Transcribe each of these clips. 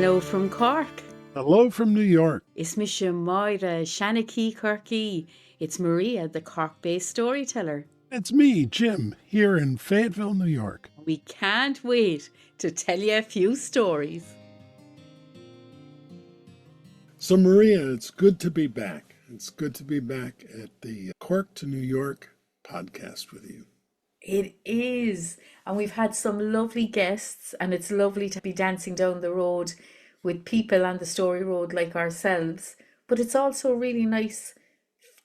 Hello from Cork. Hello from New York. It's Misha Moira Shanachie Corky. It's Maria, the Cork-based storyteller. It's me, Jim, here in Fayetteville, New York. We can't wait to tell you a few stories. So, Maria, it's good to be back. It's good to be back at the Cork to New York podcast with you. It is. And we've had some lovely guests, and it's lovely to be dancing down the road with people on the story road like ourselves. But it's also really nice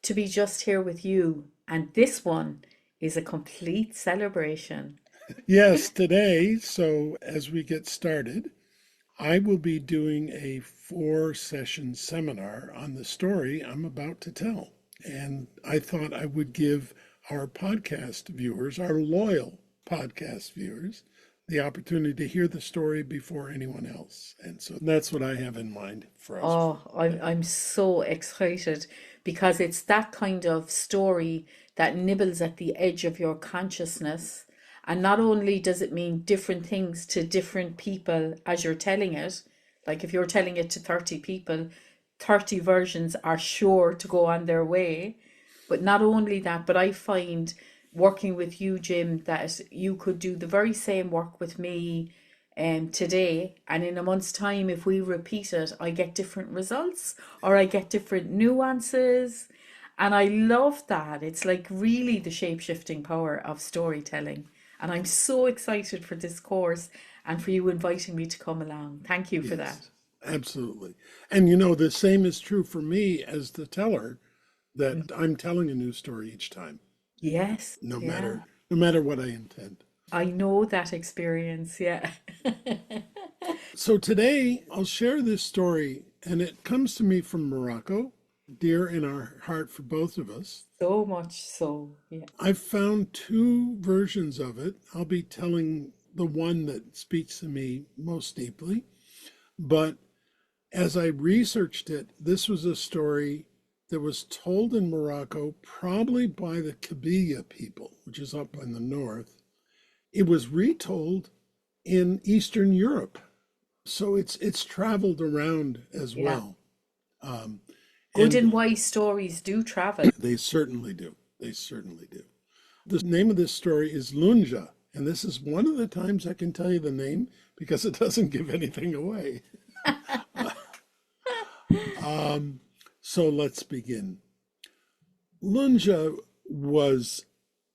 to be just here with you. And this one is a complete celebration. Yes, today, so as we get started, I will be doing a 4-session seminar on the story I'm about to tell. And I thought I would give our podcast viewers, our loyal podcast viewers, the opportunity to hear the story before anyone else. And so that's what I have in mind for us. Oh, I'm so excited because it's that kind of story that nibbles at the edge of your consciousness. And not only does it mean different things to different people as you're telling it, like if you're telling it to 30 people, 30 versions are sure to go on their way. But not only that, but I find working with you, Jim, that you could do the very same work with me today, and in a month's time, if we repeat it, I get different results or I get different nuances. And I love that. It's like really the shape-shifting power of storytelling. And I'm so excited for this course and for you inviting me to come along. Thank you for that. Absolutely. And you know, the same is true for me as the teller, that I'm telling a new story each time. Yes. No matter what I intend. I know that experience, yeah. So today I'll share this story, and it comes to me from Morocco, dear in our heart for both of us. So much so, yeah. I've found 2 versions of it. I'll be telling the one that speaks to me most deeply. But as I researched it, this was a story that was told in Morocco, probably by the Kabyle people, which is up in the north. It was retold in Eastern Europe. So it's traveled around as well. Good and wise stories do travel. They certainly do. They certainly do. The name of this story is Lunja, and this is one of the times I can tell you the name because it doesn't give anything away. So let's begin. Lunja was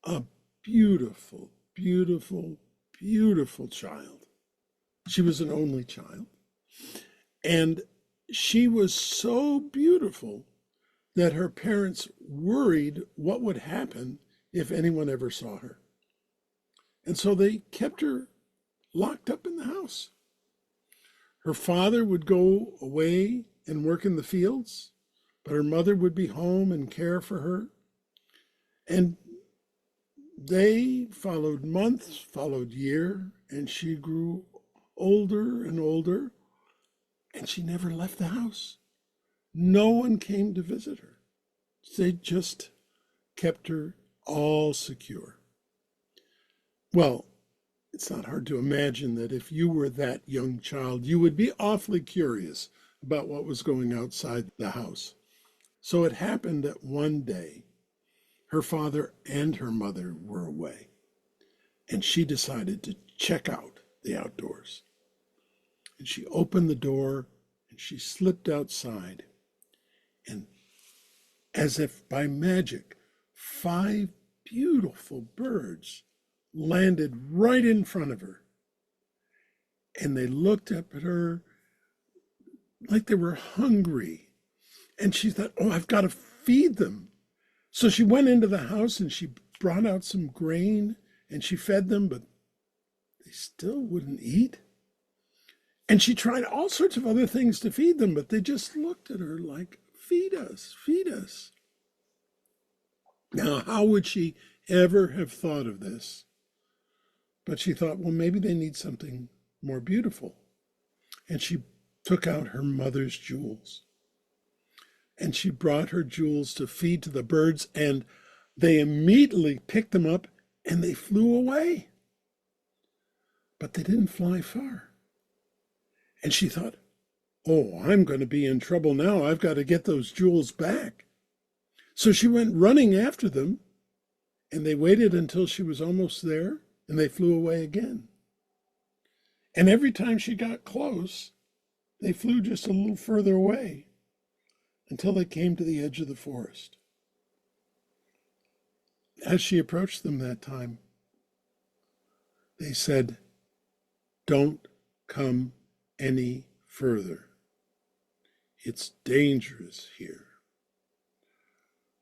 a beautiful, beautiful, beautiful child. She was an only child. And she was so beautiful that her parents worried what would happen if anyone ever saw her. And so they kept her locked up in the house. Her father would go away and work in the fields, but her mother would be home and care for her. And they followed months, followed year, and she grew older and older, and she never left the house. No one came to visit her. They just kept her all secure. Well, it's not hard to imagine that if you were that young child, you would be awfully curious about what was going outside the house. So it happened that one day, her father and her mother were away, and she decided to check out the outdoors. And she opened the door and she slipped outside, and as if by magic, 5 beautiful birds landed right in front of her. And they looked up at her like they were hungry. And she thought, oh, I've got to feed them. So she went into the house and she brought out some grain and she fed them, but they still wouldn't eat. And she tried all sorts of other things to feed them, but they just looked at her like, feed us, feed us. Now, how would she ever have thought of this? But she thought, well, maybe they need something more beautiful. And she took out her mother's jewels. And she brought her jewels to feed to the birds, and they immediately picked them up and they flew away. But they didn't fly far. And she thought, Oh, I'm going to be in trouble now. I've got to get those jewels back. So she went running after them, and they waited until she was almost there, and they flew away again. And every time she got close, they flew just a little further away until they came to the edge of the forest. As she approached them that time, they said, "Don't come any further. It's dangerous here.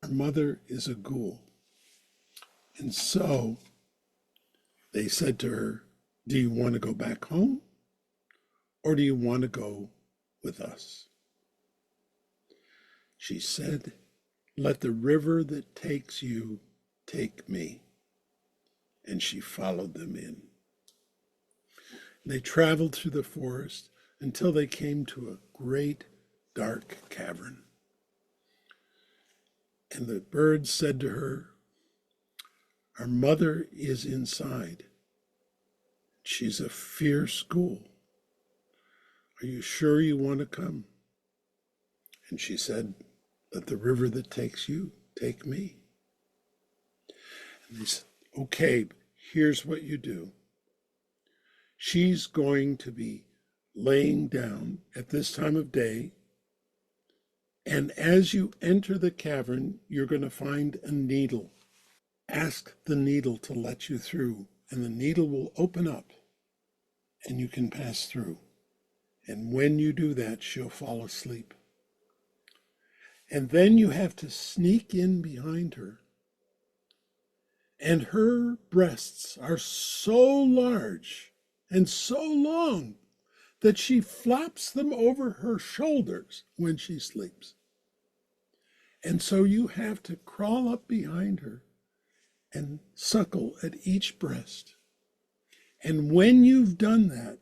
Our mother is a ghoul." And so they said to her, "Do you want to go back home, or do you want to go with us?" She said, "Let the river that takes you take me." And she followed them in. They traveled through the forest until they came to a great dark cavern. And the bird said to her, "Our mother is inside. She's a fierce ghoul. Are you sure you want to come?" And she said, "Let the river that takes you take me." And they said, "Okay, here's what you do. She's going to be laying down at this time of day. And as you enter the cavern, you're going to find a needle. Ask the needle to let you through, and the needle will open up and you can pass through. And when you do that, she'll fall asleep. And then you have to sneak in behind her. And her breasts are so large and so long that she flaps them over her shoulders when she sleeps. And so you have to crawl up behind her and suckle at each breast. And when you've done that,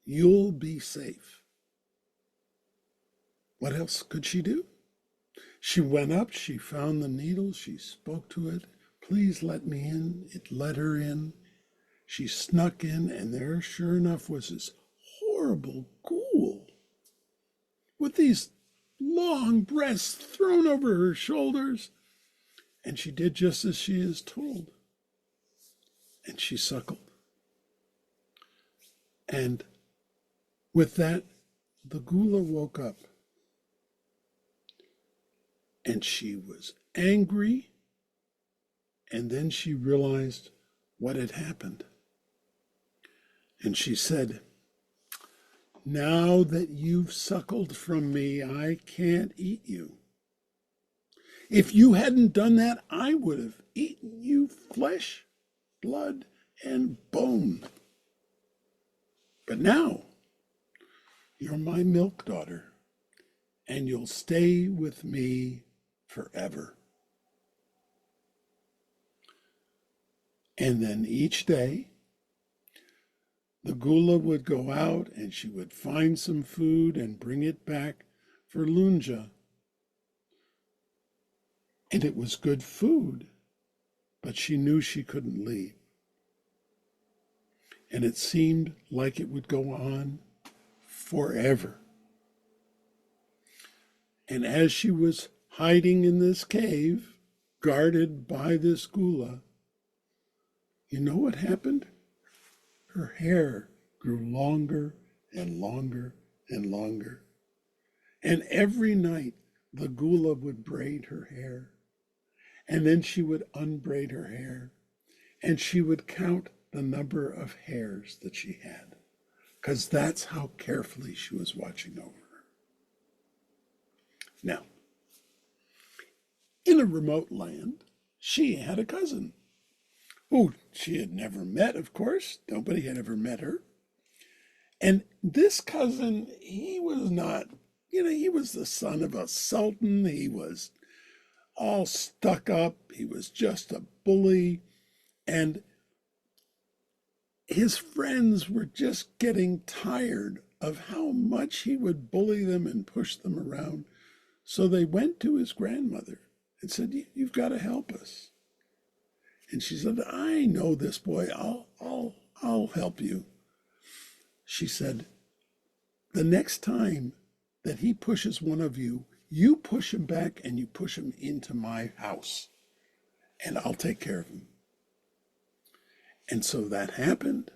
you'll be safe." What else could she do? She went up, she found the needle, she spoke to it. "Please let me in." It let her in. She snuck in, and there, sure enough, was this horrible ghoul with these long breasts thrown over her shoulders. And she did just as she is told. And she suckled. And with that, the ghoula woke up. And she was angry. And then she realized what had happened. And she said, "Now that you've suckled from me, I can't eat you. If you hadn't done that, I would have eaten you flesh, blood, and bone. But now, you're my milk daughter, and you'll stay with me forever." And then each day, the ghoula would go out and she would find some food and bring it back for Lunja. And it was good food, but she knew she couldn't leave. And it seemed like it would go on forever. And as she was hiding in this cave, guarded by this ghoula, you know what happened? Her hair grew longer and longer and longer. And every night the ghoula would braid her hair. And then she would unbraid her hair. And she would count the number of hairs that she had, because that's how carefully she was watching over her. Now, in a remote land, she had a cousin who she had never met, of course. Nobody had ever met her. And this cousin, he was not, he was the son of a sultan. He was all stuck up. He was just a bully. And his friends were just getting tired of how much he would bully them and push them around. So they went to his grandmother and said, "You've got to help us." And she said, "I know this boy. I'll help you." She said, the next time that he pushes one of you, you push him back and you push him into my house, and I'll take care of him. And so that happened.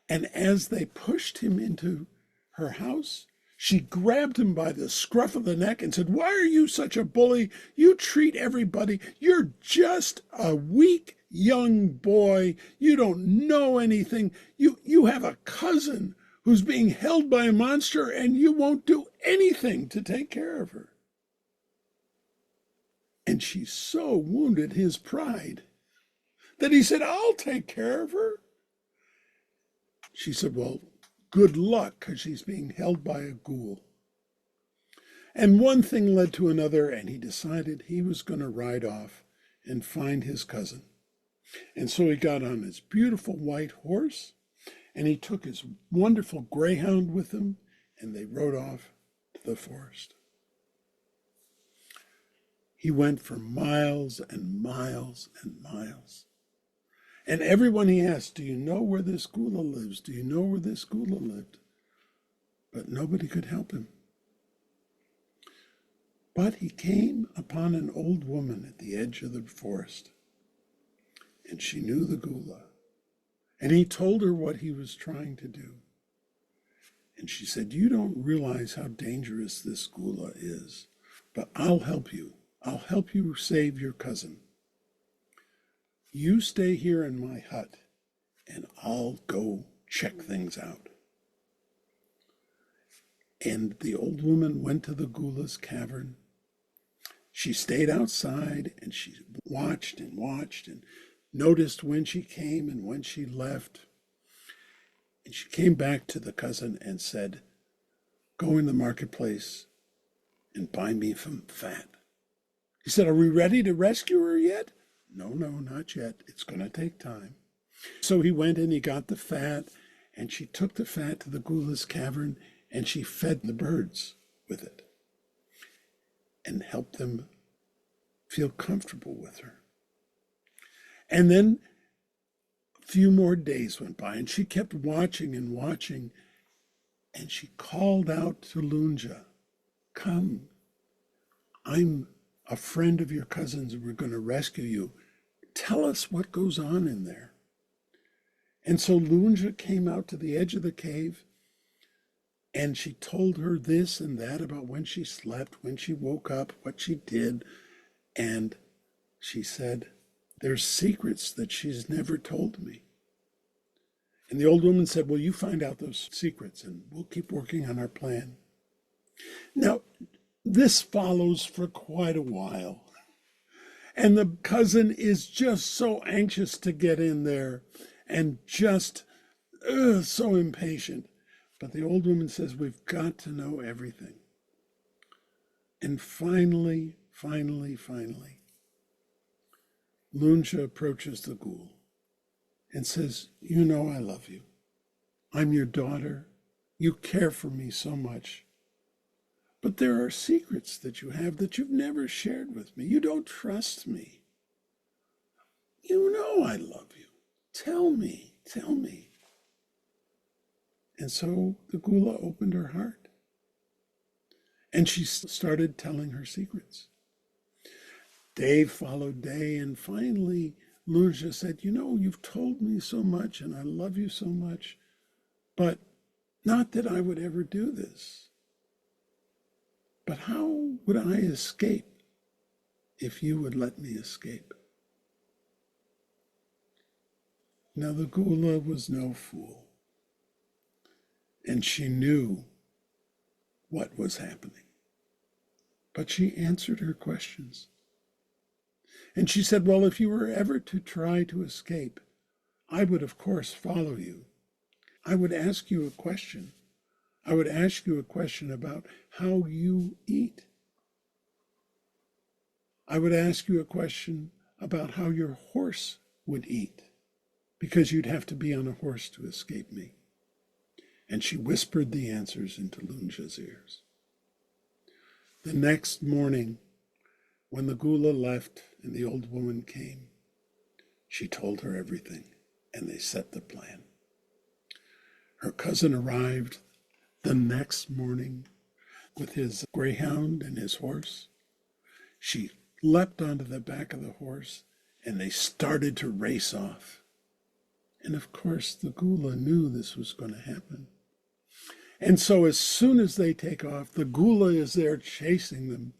And as they pushed him into her house, she grabbed him by the scruff of the neck and said, "Why are you such a bully? You treat everybody. You're just a weak young boy. You don't know anything. You have a cousin who's being held by a monster, and you won't do anything to take care of her." And she so wounded his pride that he said, "I'll take care of her." She said, "Well, good luck, because she's being held by a ghoul." And one thing led to another, and he decided he was going to ride off and find his cousin. And so he got on his beautiful white horse, and he took his wonderful greyhound with him, and they rode off to the forest. He went for miles and miles and miles. And everyone he asked, "Do you know where this ghoula lives? Do you know where this ghoula lived?" But nobody could help him. But he came upon an old woman at the edge of the forest, and she knew the ghoula. And he told her what he was trying to do. And she said, "You don't realize how dangerous this ghoula is, but I'll help you. I'll help you save your cousin. You stay here in my hut, and I'll go check things out." And the old woman went to the ghoula's cavern. She stayed outside, and she watched and watched and noticed when she came and when she left. And she came back to the cousin and said, "Go in the marketplace and buy me some fat." He said, "Are we ready to rescue her yet?" No, not yet. It's going to take time." So he went and he got the fat, and she took the fat to the ghoula's cavern, and she fed the birds with it and helped them feel comfortable with her. And then a few more days went by, and she kept watching and watching, and she called out to Lunja, "Come, I'm a friend of your cousin's, and we're going to rescue you. Tell us what goes on in there." And so Lunja came out to the edge of the cave, and she told her this and that about when she slept, when she woke up, what she did. And she said, "There's secrets that she's never told me." And the old woman said, "Well, you find out those secrets, and we'll keep working on our plan." Now, this follows for quite a while. And the cousin is just so anxious to get in there and just so impatient. But the old woman says, "We've got to know everything." And finally, Lunja approaches the ghoul and says, "You know I love you. I'm your daughter. You care for me so much. But there are secrets that you have that you've never shared with me. You don't trust me. You know I love you. Tell me. And so the ghoula opened her heart, and she started telling her secrets. Day followed day, and finally Lunja said, "You know, you've told me so much, and I love you so much, but not that I would ever do this. But how would I escape if you would let me escape?" Now the ghoula was no fool, and she knew what was happening. But she answered her questions. And she said, "Well, if you were ever to try to escape, I would, of course, follow you. I would ask you a question. I would ask you a question about how you eat. I would ask you a question about how your horse would eat, because you'd have to be on a horse to escape me." And she whispered the answers into Lunja's ears. The next morning, when the ghoula left and the old woman came, she told her everything, and they set the plan. Her cousin arrived The next morning, with his greyhound and his horse, she leapt onto the back of the horse, and they started to race off. And of course, the Ghoula knew this was going to happen. And so as soon as they take off, the Ghoula is there chasing them.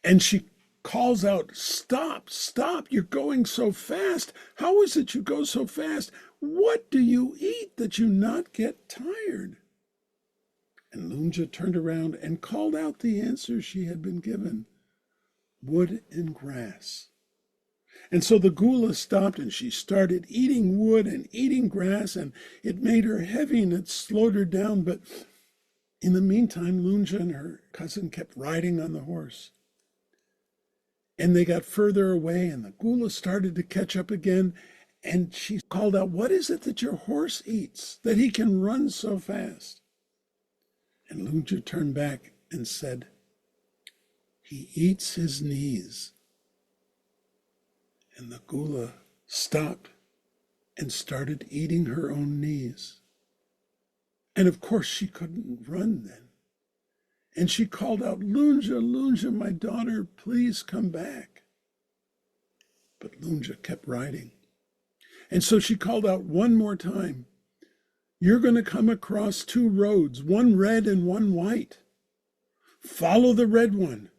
And she calls out, "Stop, stop, you're going so fast. How is it you go so fast? What do you eat that you not get tired?" And Lunja turned around and called out the answer she had been given: wood and grass. And so the Ghoula stopped, and she started eating wood and eating grass, and it made her heavy and it slowed her down. But in the meantime, Lunja and her cousin kept riding on the horse. And they got further away, and the Ghoula started to catch up again, and she called out, "What is it that your horse eats, that he can run so fast?" And Lunja turned back and said, "He eats his knees." And the Ghoula stopped and started eating her own knees. And of course she couldn't run then. And she called out, "Lunja, Lunja, my daughter, please come back." But Lunja kept riding. And so she called out one more time, "You're going to come across two roads, one red and one white. Follow the red one.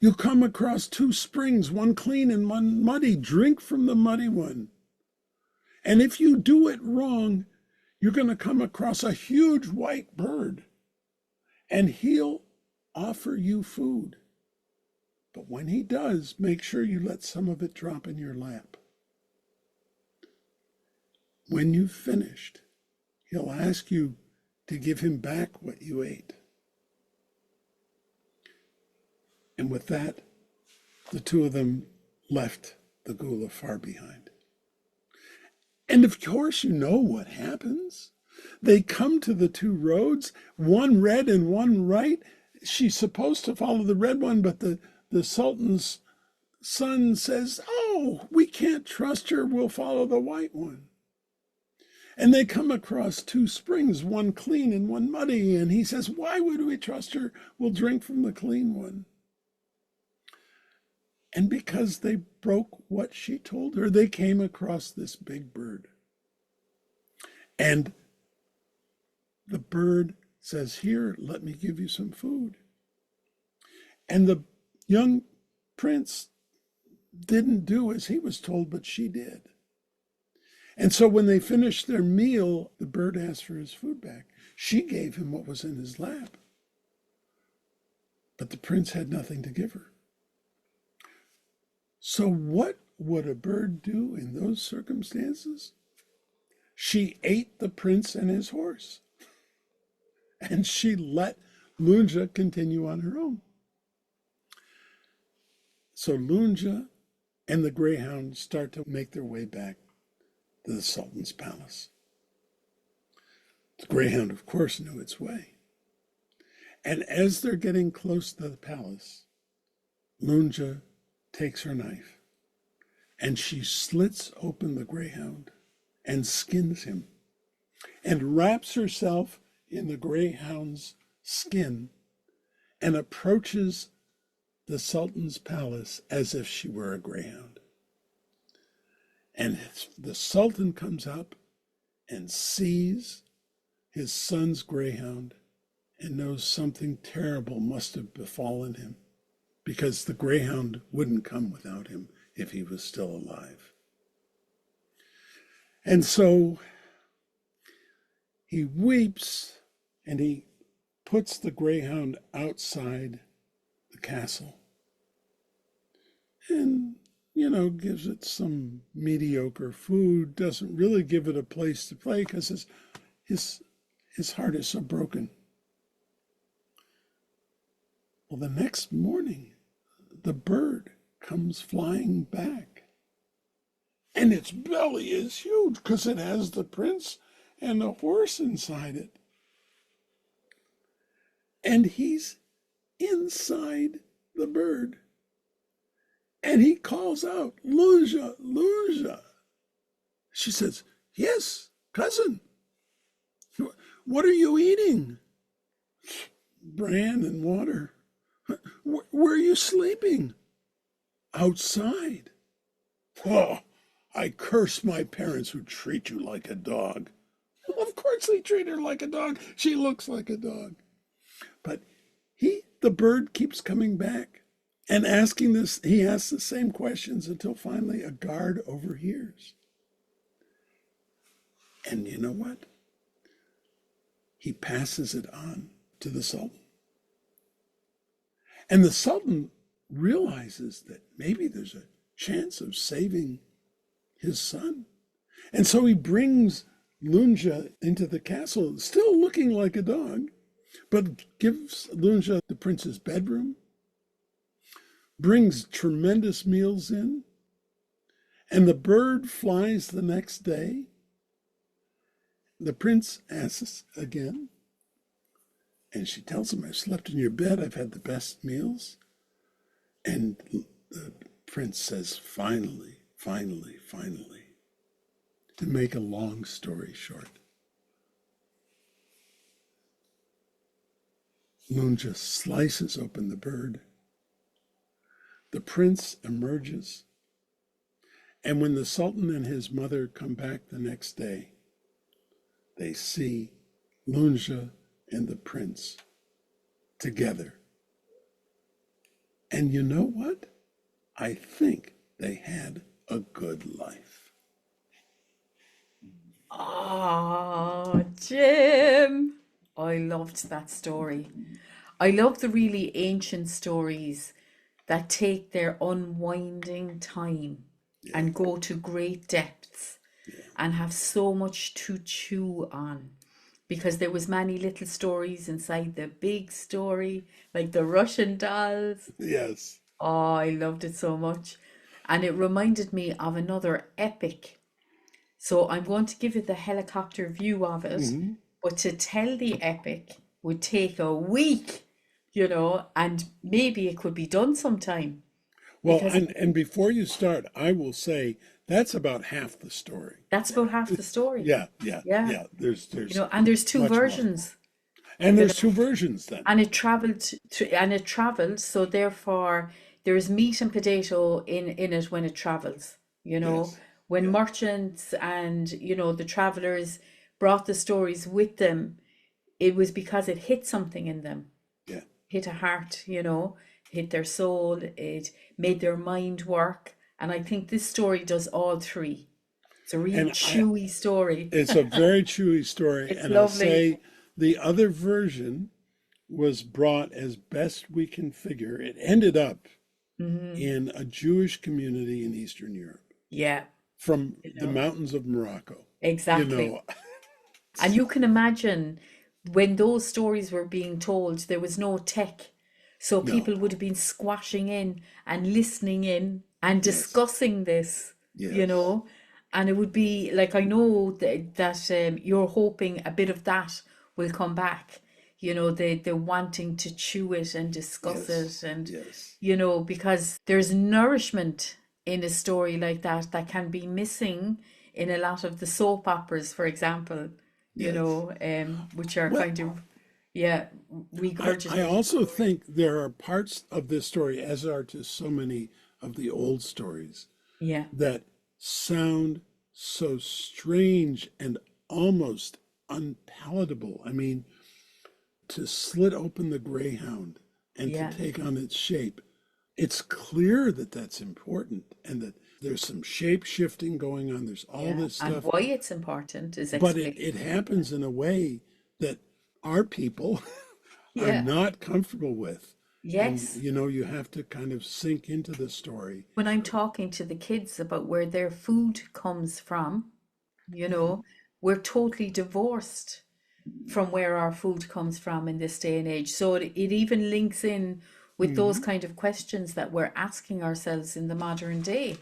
You'll come across two springs, one clean and one muddy. Drink from the muddy one. And if you do it wrong, you're going to come across a huge white bird, and he'll offer you food. But when he does, make sure you let some of it drop in your lap. When you've finished, he'll ask you to give him back what you ate." And with that, the two of them left the Ghoula far behind. And of course, you know what happens. They come to the two roads, one red and one white. She's supposed to follow the red one, but the Sultan's son says, "Oh, we can't trust her. We'll follow the white one." And they come across two springs, one clean and one muddy. And he says, "Why would we trust her? We'll drink from the clean one." And because they broke what she told her, they came across this big bird. And the bird says, "Here, let me give you some food." And the young prince didn't do as he was told, but she did. And so when they finished their meal, the bird asked for his food back. She gave him what was in his lap. But the prince had nothing to give her. So what would a bird do in those circumstances? She ate the prince and his horse. And she let Lunja continue on her own. So Lunja and the greyhound start to make their way back to the Sultan's palace. The greyhound, of course, knew its way. And as they're getting close to the palace, Lunja takes her knife and she slits open the greyhound and skins him and wraps herself in the greyhound's skin and approaches the Sultan's palace as if she were a greyhound. And the Sultan comes up and sees his son's greyhound and knows something terrible must have befallen him, because the greyhound wouldn't come without him if he was still alive. And so he weeps and he puts the greyhound outside the castle and, gives it some mediocre food, doesn't really give it a place to play because his heart is so broken. Well, the next morning, the bird comes flying back. And its belly is huge because it has the prince and the horse inside it. And he's inside the bird. And he calls out, "Lunja, Lunja." She says, "Yes, cousin. What are you eating? Bran and water. Where are you sleeping? Outside. Oh, I curse my parents who treat you like a dog. Of course they treat her like a dog. She looks like a dog. But the bird keeps coming back and asking this. He asks the same questions until finally a guard overhears. And you know what? He passes it on to the Sultan. And the Sultan realizes that maybe there's a chance of saving his son. And so he brings Lunja into the castle, still looking like a dog, but gives Lunja the prince's bedroom, brings tremendous meals in, and the bird flies the next day. The prince asks again, and she tells him, I've slept in your bed, I've had the best meals. And the prince says, finally, to make a long story short, Lunja slices open the bird. The prince emerges. And when the Sultan and his mother come back the next day, they see Lunja and the prince together. And you know what? I think they had a good life. Oh, Jim. I loved that story. I love the really ancient stories that take their unwinding time and go to great depths and have so much to chew on, because there was many little stories inside the big story, like the Russian dolls. Yes. Oh, I loved it so much. And it reminded me of another epic. So I'm going to give you the helicopter view of it, but to tell the epic would take a week, and maybe it could be done sometime. Well, Because and before you start, I will say that's about half the story. that's about half the story. Yeah. Yeah. There's And there's two much more. versions. And there's two versions then. And it traveled, so therefore there's meat and potato in it when it travels. Yes. When Yeah. merchants and the travelers brought the stories with them, it was because it hit something in them, Yeah. hit a heart, hit their soul, it made their mind work. And I think this story does all three. It's a really And chewy story. it's a very chewy story. It's And I'll lovely. say the other version was brought as best we can figure. It ended up in a Jewish community in Eastern Europe Yeah, from the mountains of Morocco. exactly. And you can imagine when those stories were being told, there was no tech. So No. people would have been squashing in and listening in and discussing this, Yes. and it would be like, I know that you're hoping a bit of that will come back, the wanting to chew it and discuss Yes. it. And, Yes. because there's nourishment in a story like that can be missing in a lot of the soap operas, for example, Yes. which are Well, kind of, I regurgitated. also think there are parts of this story, as are to so many of the old stories, Yeah, that sound so strange and almost unpalatable. I mean, to slit open the greyhound and yeah. to take on its shape, it's clear that that's important and that there's some shape shifting going on. There's all this And stuff, why it's important is but explained. it happens in a way that our people are Yeah. not comfortable with. And, Yes. you have to kind of sink into the story. When I'm talking to the kids about where their food comes from, we're totally divorced from where our food comes from in this day and age. So it even links in with those kind of questions that we're asking ourselves in the modern day,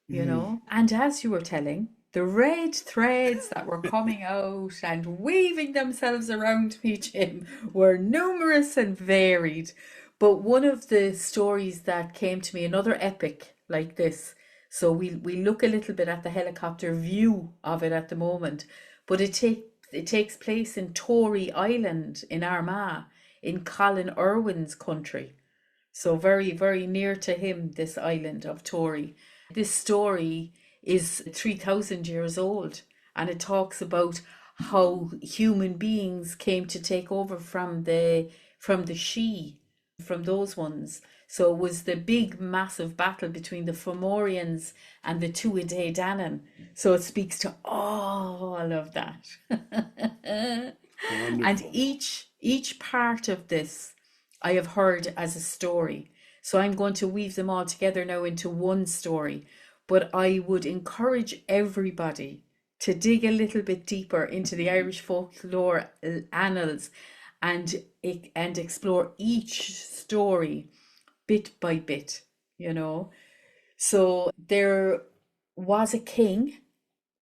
And as you were telling, the red threads that were coming out and weaving themselves around me, Jim, were numerous and varied. But one of the stories that came to me, another epic like this, so we look a little bit at the helicopter view of it at the moment, but it It takes place in Tory Island in Armagh, in Colin Irwin's country. So very, very near to him, this island of Tory. This story is 3,000 years old, and it talks about how human beings came to take over from the She, from those ones. So it was the big massive battle between the Fomorians and the Tuatha Danann. So it speaks to all of that. And Wonderful. each part of this I have heard as a story. So I'm going to weave them all together now into one story. But I would encourage everybody to dig a little bit deeper into the Irish folklore annals and and explore each story bit by bit, you know. So there was a king,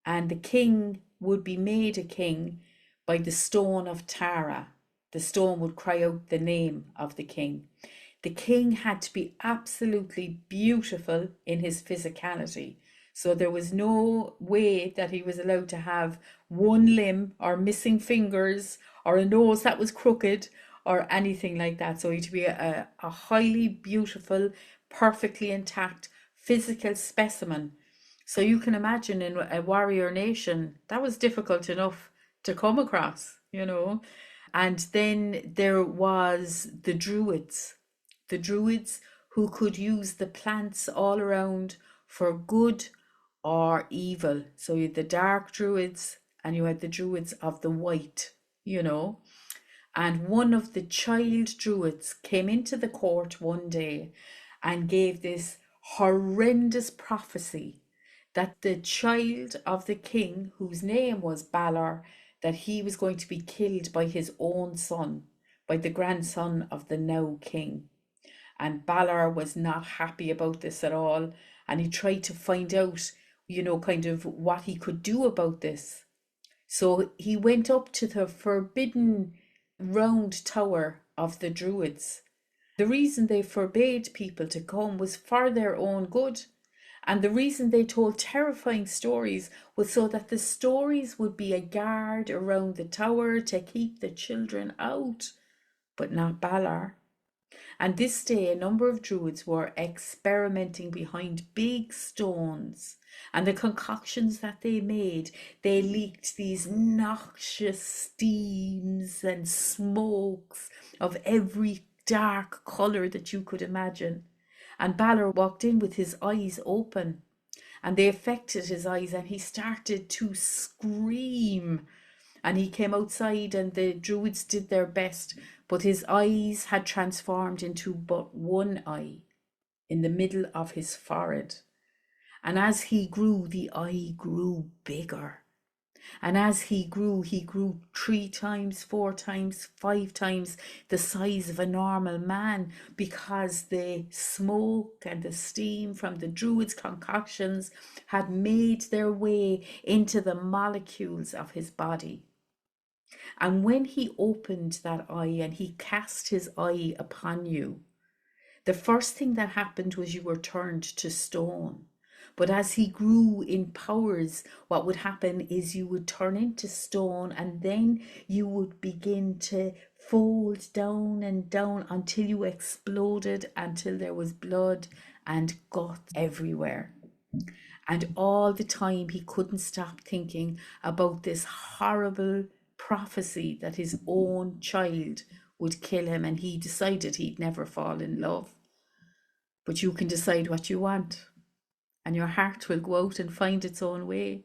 and the king would be made a king by the stone of Tara. The stone would cry out the name of the king. The king had to be absolutely beautiful in his physicality. So there was no way that he was allowed to have one limb or missing fingers or a nose that was crooked or anything like that. So he had to be a highly beautiful, perfectly intact physical specimen. So you can imagine in a warrior nation, that was difficult enough to come across, you know. And then there was the druids who could use the plants all around for good or evil. So you had the dark druids and you had the druids of the white, you know. And one of the child druids came into the court one day and gave this horrendous prophecy that the child of the king, whose name was Balor, that he was going to be killed by his own son, by the grandson of the now king. And Balor was not happy about this at all. And he tried to find out, you know, kind of what he could do about this. So he went up to the forbidden round tower of the druids. The reason they forbade people to come was for their own good. And the reason they told terrifying stories was so that the stories would be a guard around the tower to keep the children out, but not Balor. And this day, a number of druids were experimenting behind big stones. And the concoctions that they made, they leaked these noxious steams and smokes of every dark colour that you could imagine. And Balor walked in with his eyes open, and they affected his eyes, and he started to scream. And he came outside, and the druids did their best, but his eyes had transformed into but one eye in the middle of his forehead. And as he grew, the eye grew bigger. And as he grew 3 times, 4 times, 5 times the size of a normal man, because the smoke and the steam from the druids' concoctions had made their way into the molecules of his body. And when he opened that eye and he cast his eye upon you, the first thing that happened was you were turned to stone. But as he grew in powers, what would happen is you would turn into stone, and then you would begin to fold down and down until you exploded, until there was blood and guts everywhere. And all the time he couldn't stop thinking about this horrible prophecy that his own child would kill him, and he decided he'd never fall in love. But you can decide what you want, and your heart will go out and find its own way.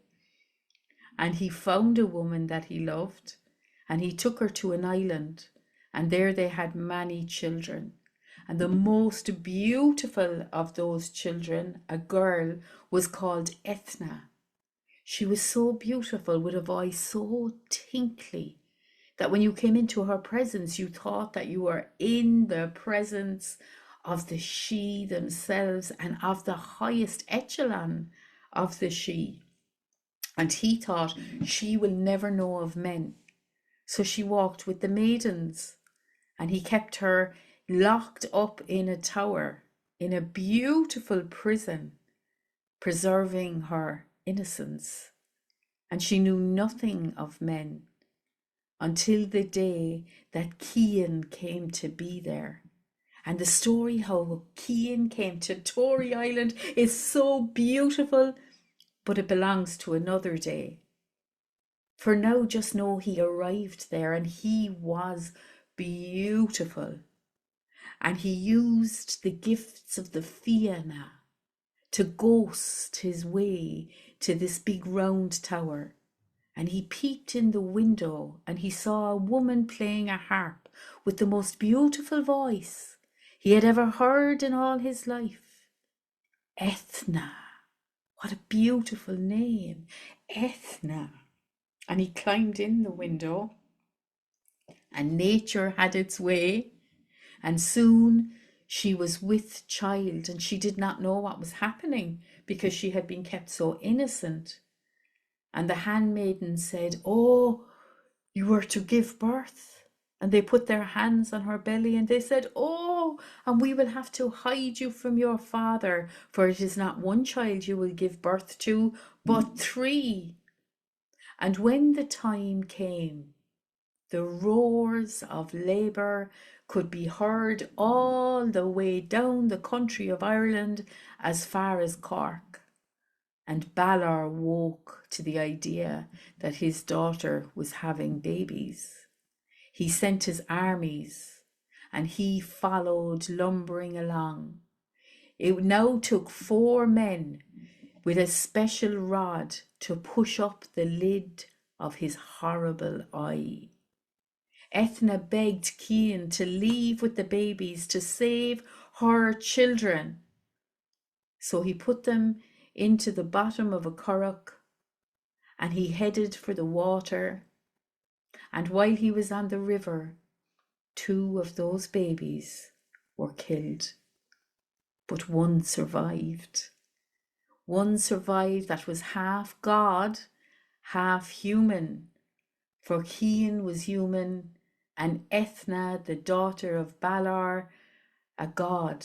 And he found a woman that he loved, and he took her to an island, and there they had many children. And the most beautiful of those children, a girl, was called Ethne. She was so beautiful, with a voice so tinkly, that when you came into her presence, you thought that you were in the presence of the She themselves and of the highest echelon of the She. And he thought, she will never know of men. So she walked with the maidens, and he kept her locked up in a tower, in a beautiful prison, preserving her innocence. And she knew nothing of men. until the day that Cian came to be there. And the story how Cian came to Tory Island is so beautiful, but it belongs to another day. For now, just know he arrived there and he was beautiful. And he used the gifts of the Fianna to ghost his way to this big round tower. And he peeked in the window and he saw a woman playing a harp with the most beautiful voice he had ever heard in all his life. Ethne. What a beautiful name. Ethne. And he climbed in the window, and nature had its way, and soon she was with child, and she did not know what was happening because she had been kept so innocent. And the handmaiden said, "Oh, you were to give birth." And they put their hands on her belly and they said, "Oh, and we will have to hide you from your father, for it is not one child you will give birth to, but three." And when the time came, the roars of labour could be heard all the way down the country of Ireland as far as Cork. And Balor woke to the idea that his daughter was having babies. He sent his armies and he followed lumbering along. It now took 4 men with a special rod to push up the lid of his horrible eye. Ethne begged Cian to leave with the babies to save her children. So he put them into the bottom of a curragh and he headed for the water. And while he was on the river, 2 of those babies were killed, but one survived. One survived that was half God, half human. For Cian was human, and Ethne, the daughter of Balor, a god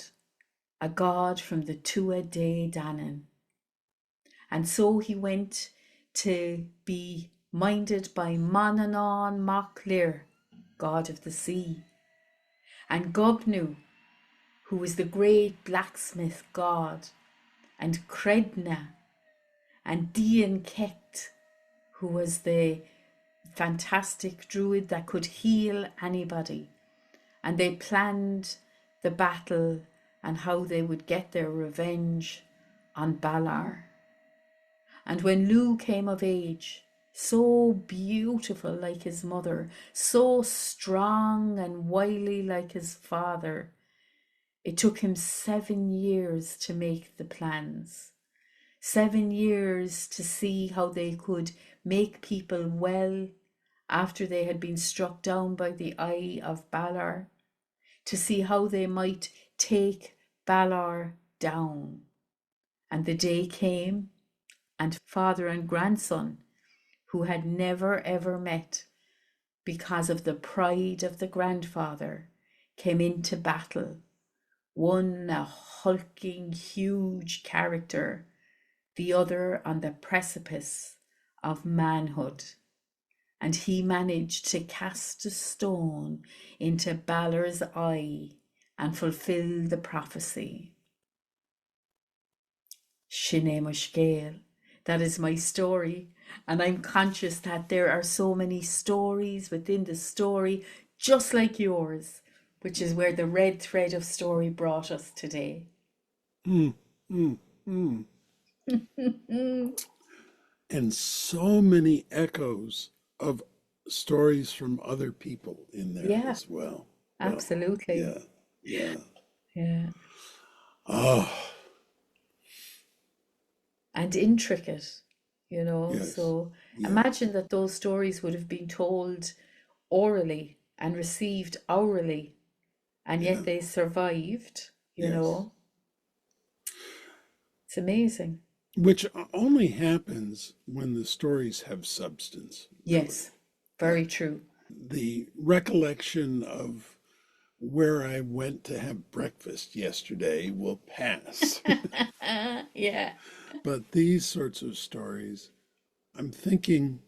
from the Tua De Danann. And so he went to be minded by Manannán Mac Lir, god of the sea, and Gobnu, who was the great blacksmith god, and Credna, and Dian Ket, who was the fantastic druid that could heal anybody. And they planned the battle and how they would get their revenge on Balor. And when Lugh came of age, so beautiful like his mother, so strong and wily like his father, it took him 7 years to make the plans. 7 years to see how they could make people well after they had been struck down by the eye of Balor, to see how they might take Balor down. And the day came, and father and grandson, who had never ever met because of the pride of the grandfather, came into battle. One a hulking, huge character, the other on the precipice of manhood. And he managed to cast a stone into Balor's eye and fulfill the prophecy. Shine Mushgale. That is my story. And I'm conscious that there are so many stories within the story, just like yours, which is where the red thread of story brought us today. Mm, mm, mm. And so many echoes of stories from other people in there Yeah, as well. Well, absolutely. yeah, yeah. Yeah. Oh, And intricate, yes, So yeah, imagine that those stories would have been told orally and received orally, and yeah, yet they survived. yes. It's amazing. Which only happens when the stories have substance, really. Yes, Yeah. very true. The recollection of where I went to have breakfast yesterday will pass. Yeah. But these sorts of stories, I'm thinking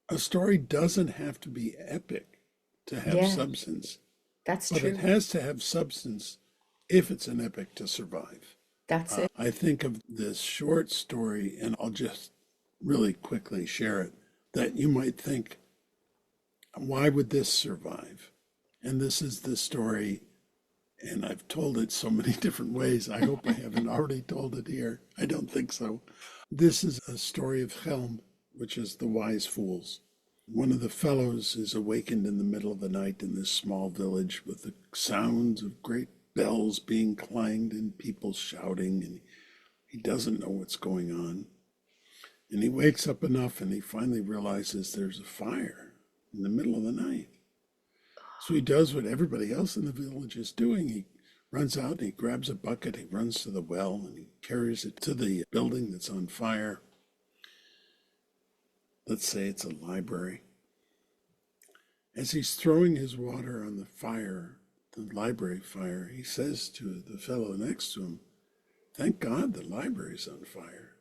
a story doesn't have to be epic to have Yeah, substance, that's but it true. has to have substance if it's an epic to survive. That's it. I think of this short story, and I'll just really quickly share it, that you might think, why would this survive? And this is the story, and I've told it so many different ways. I hope I haven't already told it here. I don't think so. This is a story of Chelm, which is the wise fools. One of the fellows is awakened in the middle of the night in this small village with the sounds of great bells being clanged and people shouting, and he doesn't know what's going on. And he wakes up enough and he finally realizes there's a fire in the middle of the night. So he does what everybody else in the village is doing. He runs out and he grabs a bucket, he runs to the well, and he carries it to the building that's on fire. Let's say it's a library. As he's throwing his water on the fire, the library fire, he says to the fellow next to him, "Thank God the library's on fire."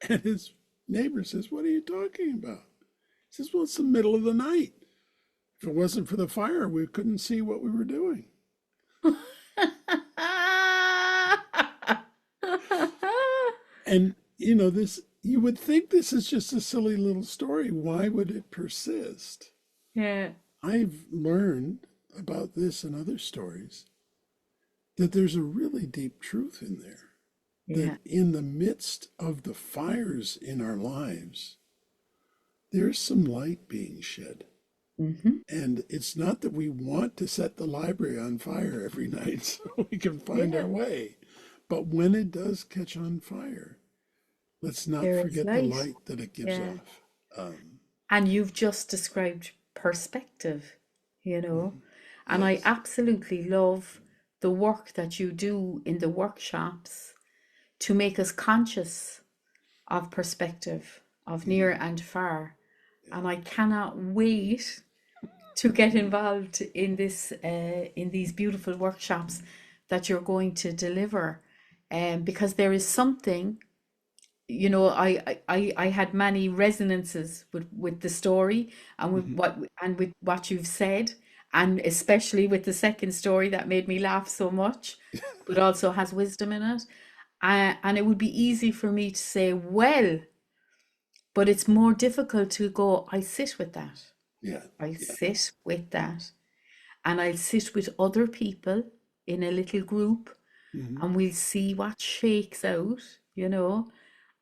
And his neighbor says, "What are you talking about?" He says, "Well, it's the middle of the night. If it wasn't for the fire, we couldn't see what we were doing." And, this, you would think this is just a silly little story. Why would it persist? Yeah, I've learned about this and other stories that there's a really deep truth in there. yeah, That in the midst of the fires in our lives, there's some light being shed. hmm, And it's not that we want to set the library on fire every night so we can find yeah. our way. But when it does catch on fire, let's not There is forget the light. light that it gives Yeah. off. Um, And you've just described perspective, you know. And I yes. absolutely love the work that you do in the workshops to make us conscious of perspective, of near Mhm. and far. Yeah. And I cannot wait to get involved in in these beautiful workshops that you're going to deliver. Because there is something, I had many resonances with the story and Mhm. with what you've said, and especially with the second story that made me laugh so much, but also has wisdom in it. And it would be easy for me to say, well, but it's more difficult to go, I sit with that. Yeah. I Yeah. sit with that. And I'll sit with other people in a little group Hmm. and we'll see what shakes out.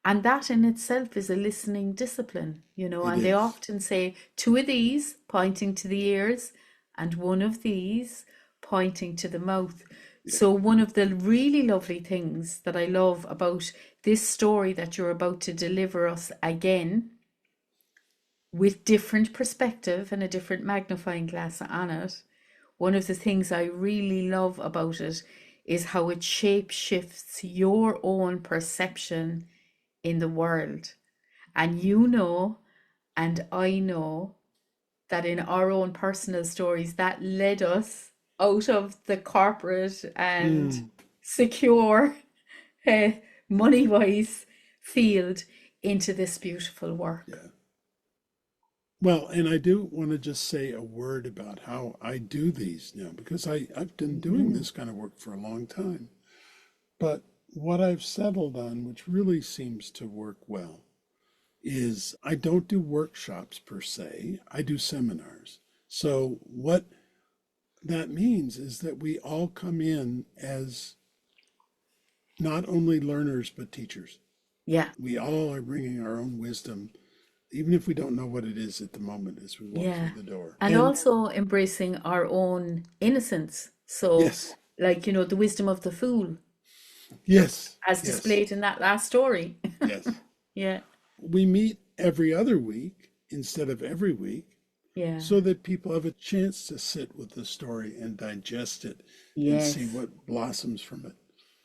And that in itself is a listening discipline. It And they is. often say two of these pointing to the ears and one of these pointing to the mouth. Yeah. So, one of the really lovely things that I love about this story that you're about to deliver us again with different perspective and a different magnifying glass on it, one of the things I really love about it is how it shape shifts your own perception in the world. And and I know that in our own personal stories, that led us out of the corporate and Mm. secure, uh, money wise field into this beautiful work. Yeah. Well, and I do want to just say a word about how I do these now, because I've been doing Mhm. this kind of work for a long time. But what I've settled on, which really seems to work well, is I don't do workshops per se, I do seminars. So, what that means is that we all come in as not only learners, but teachers. Yeah, We all are bringing our own wisdom, even if we don't know what it is at the moment as we walk through yeah. the door. And And also embracing our own innocence. So, yes, like, the wisdom of the fool, yes, as yes, displayed in that last story. yes. Yeah, We meet every other week instead of every week yeah, so that people have a chance to sit with the story and digest it and see yes, what blossoms from it.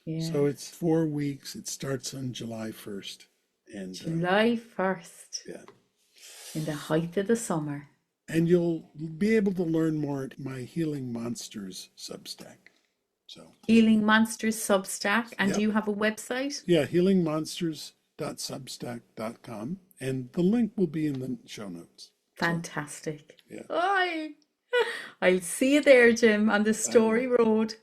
yeah. So it's 4 weeks. It starts on July 1st. And July 1st, yeah, in the height of the summer. and you'll be able to learn more at my Healing Monsters Substack. So, Healing Monsters Substack. And do yep. you have a website? Yeah, healingmonsters.com. story.substack.com, and the link will be in the show notes. So, Fantastic. yeah. I'll see you there, Jim, on the story road.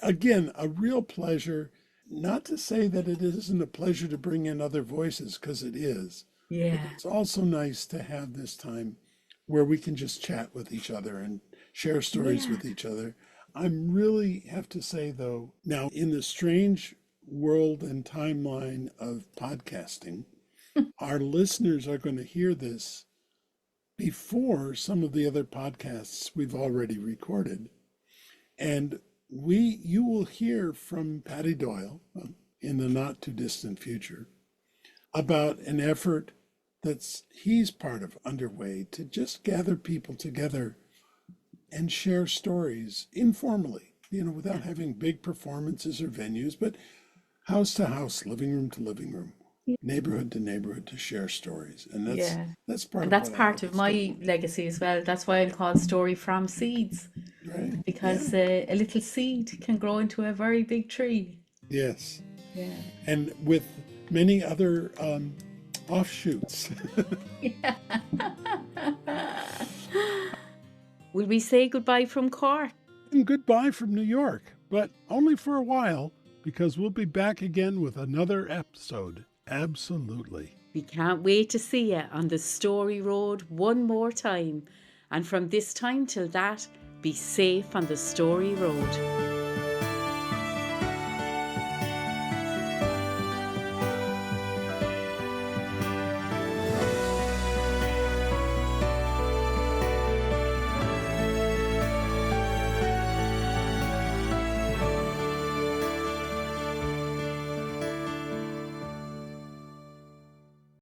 Again, a real pleasure. Not to say that it isn't a pleasure to bring in other voices, because it is. But Yeah. it's also nice to have this time where we can just chat with each other and share stories Yeah. with each other. I'm really have to say, though, now in the strange world and timeline of podcasting, our listeners are going to hear this before some of the other podcasts we've already recorded. And you will hear from Paddy Doyle in the not too distant future about an effort that's he's part of underway to just gather people together and share stories informally, without having big performances or venues, but house to house, living room to living room, neighborhood to share stories. And that's part And of that's what I part hope of it's my doing. legacy as well. That's why I'll call Story from Seeds, Right? because Yeah. a little seed can grow into a very big tree. Yes. Yeah. And with many other offshoots. Will we say goodbye from Cork? And goodbye from New York, but only for a while, because we'll be back again with another episode. Absolutely. We can't wait to see you on the Story Road one more time. And from this time till that, be safe on the Story Road.